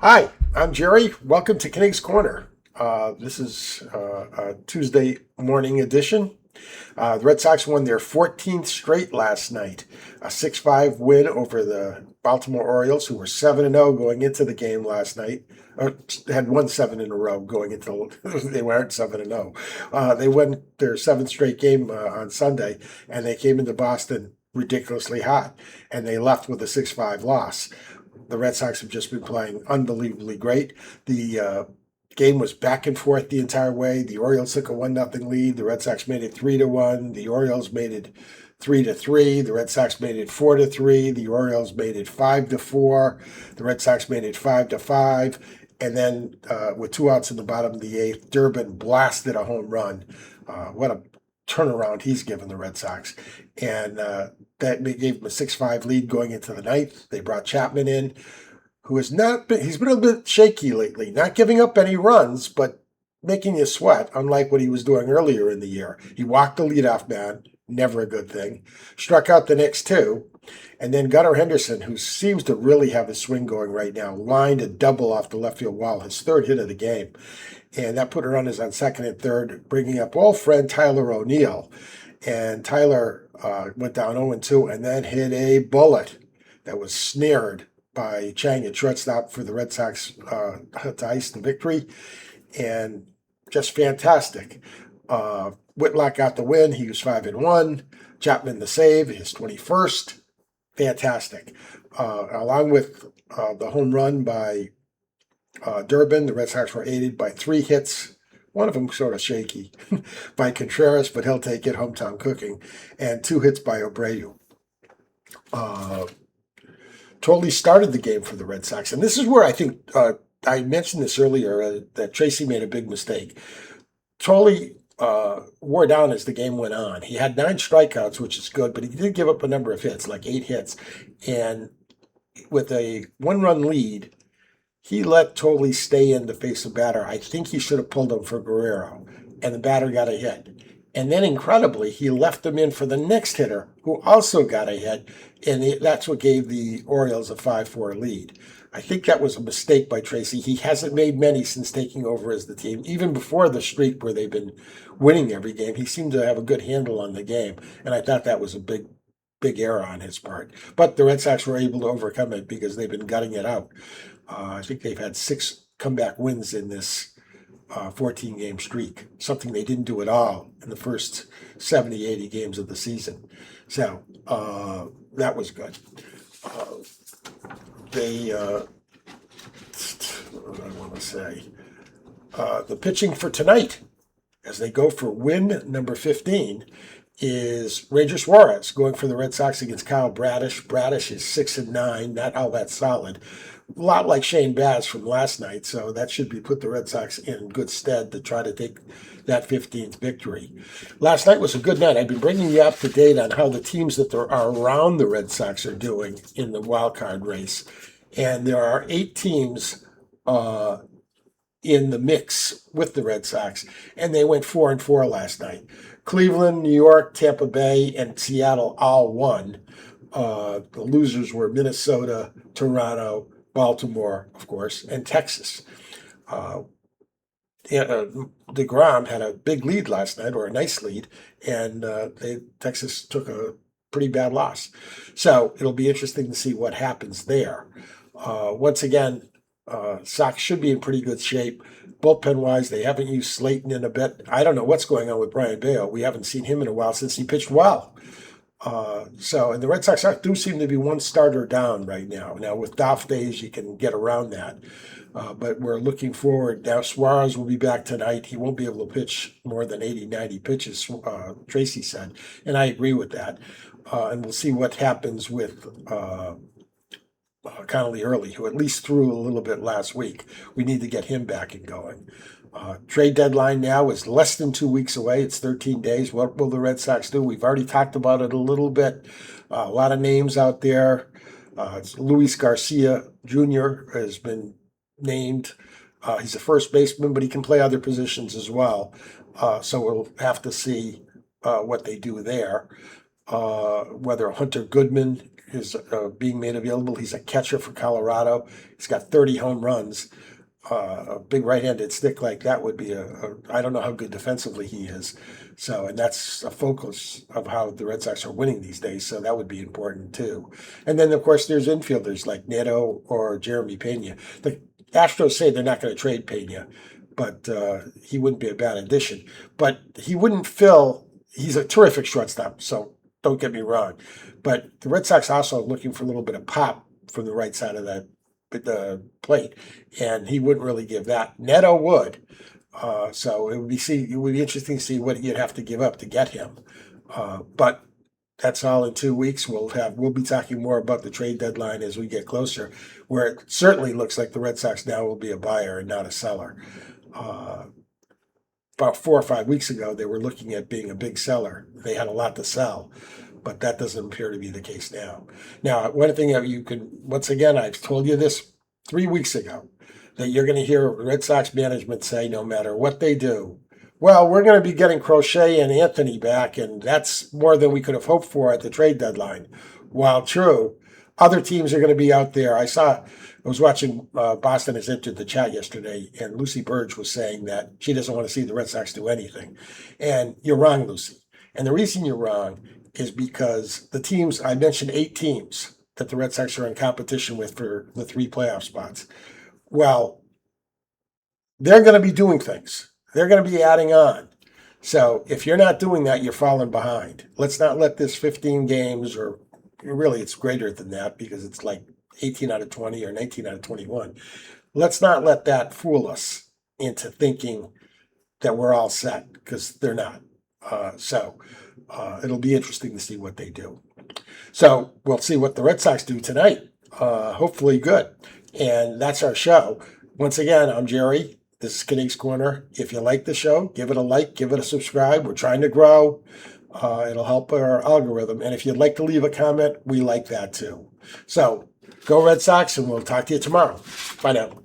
Hi, I'm Jerry. Welcome to Knig's Corner. This is a Tuesday morning edition. The Red Sox won their 14th straight last night, a 6-5 win over the Baltimore Orioles, who were 7-0 going into the game last night. Had won 7 in a row going into they weren't 7-0. They won their seventh straight game on Sunday, and they came into Boston ridiculously hot, and they left with a 6-5 loss. The Red Sox have just been playing unbelievably great. The game was back and forth the entire way. The Orioles took a 1-0 lead. The Red Sox made it 3-1. The Orioles made it 3-3. The Red Sox made it 4-3. The Orioles made it 5-4. The Red Sox made it 5-5. And then with 2 outs in the bottom of the eighth, Durbin blasted a home run. What a turnaround he's given the Red Sox. And that gave them a 6-5 lead going into the ninth. They brought Chapman in, who has not been, he's been a bit shaky lately, not giving up any runs, but making you sweat, unlike what he was doing earlier in the year. He walked the leadoff man, never a good thing, struck out the next two, and then Gunnar Henderson, who seems to really have his swing going right now, lined a double off the left field wall, his third hit of the game. And that put runners on second and third, bringing up old friend Tyler O'Neill. And Tyler went down 0-2 and then hit a bullet that was snared by Chang at shortstop for the Red Sox to ice the victory. And just fantastic. Whitlock got the win. He was 5-1. Chapman the save, his 21st. Fantastic. Along with the home run by Durbin, the Red Sox were aided by 3 hits. One of them sort of shaky by Contreras, but he'll take it, hometown cooking, and 2 hits by Abreu. Totally started the game for the Red Sox, and this is where I think I mentioned this earlier that Tracy made a big mistake. Totally wore down as the game went on. He had 9 strikeouts, which is good, but he did give up a number of hits, like 8 hits, and with a 1-run lead, he let Tolley stay in to face the batter. I think he should have pulled him for Guerrero, and the batter got a hit. And then, incredibly, he left him in for the next hitter, who also got a hit, and that's what gave the Orioles a 5-4 lead. I think that was a mistake by Tracy. He hasn't made many since taking over as the team. Even before the streak where they've been winning every game, he seemed to have a good handle on the game, and I thought that was a big error on his part. But the Red Sox were able to overcome it because they've been gutting it out. I think they've had 6 comeback wins in this 14-game streak, something they didn't do at all in the first 70, 80 games of the season. So that was good. What do I want to say? The pitching for tonight, as they go for win number 15, is Ranger Suarez going for the Red Sox against Kyle Bradish. Bradish is 6-9, not all that solid. A lot like Shane Baz from last night, so that should be put the Red Sox in good stead to try to take that 15th victory. Last night was a good night. I've been bringing you up to date on how the teams that are around the Red Sox are doing in the wild card race, and there are 8 teams in the mix with the Red Sox, and they went 4-4 last night. Cleveland, New York, Tampa Bay, and Seattle all won. The losers were Minnesota, Toronto, Baltimore, of course, and Texas. DeGrom had a big lead last night, or a nice lead, and Texas took a pretty bad loss. So it'll be interesting to see what happens there. Once again, Sox should be in pretty good shape. Bullpen-wise, they haven't used Slayton in a bit. I don't know what's going on with Brian Bayo. We haven't seen him in a while since he pitched well. And the Red Sox do seem to be one starter down right now. Now, with off days, you can get around that. But we're looking forward. Now, Suarez will be back tonight. He won't be able to pitch more than 80, 90 pitches, Tracy said. And I agree with that. And we'll see what happens with Connolly Early, who at least threw a little bit last week. We need to get him back and going. Trade deadline now is less than 2 weeks away. It's 13 days. What will the Red Sox do? We've already talked about it a little bit. A lot of names out there. Luis Garcia Jr. has been named. He's a first baseman, but he can play other positions as well. So we'll have to see what they do there. Whether Hunter Goodman is being made available. He's a catcher for Colorado. He's got 30 home runs. A big right-handed stick like that would be I don't know how good defensively he is. So, and that's a focus of how the Red Sox are winning these days. So that would be important too. And then of course there's infielders like Neto or Jeremy Pena. The Astros say they're not going to trade Pena, but he wouldn't be a bad addition. But he wouldn't fill. He's a terrific shortstop. So don't get me wrong. But the Red Sox also are looking for a little bit of pop from the right side of the plate, and he wouldn't really give that. Neto would. So it would be interesting to see what you'd have to give up to get him. But that's all in 2 weeks. We'll be talking more about the trade deadline as we get closer, where it certainly looks like the Red Sox now will be a buyer and not a seller. About 4 or 5 weeks ago, they were looking at being a big seller. They had a lot to sell, but that doesn't appear to be the case now. Now, one thing that you can, once again, I've told you this 3 weeks ago, that you're going to hear Red Sox management say no matter what they do, well, we're going to be getting Crochet and Anthony back, and that's more than we could have hoped for at the trade deadline. While true, other teams are going to be out there. I was watching Boston has entered the chat yesterday, and Lucy Burge was saying that she doesn't want to see the Red Sox do anything. And you're wrong, Lucy. And the reason you're wrong is because the teams, I mentioned 8 teams that the Red Sox are in competition with for the 3 playoff spots. Well, they're going to be doing things. They're going to be adding on. So if you're not doing that, you're falling behind. Let's not let this 15 games, or really it's greater than that because it's like 18 out of 20 or 19 out of 21. Let's not let that fool us into thinking that we're all set, because they're not. It'll be interesting to see what they do. So we'll see what the Red Sox do tonight. Hopefully good. And that's our show. Once again, I'm Jerry. This is Kinnick's Corner. If you like the show, give it a like, give it a subscribe. We're trying to grow. It'll help our algorithm. And if you'd like to leave a comment, we like that too. So go Red Sox, and we'll talk to you tomorrow. Bye now.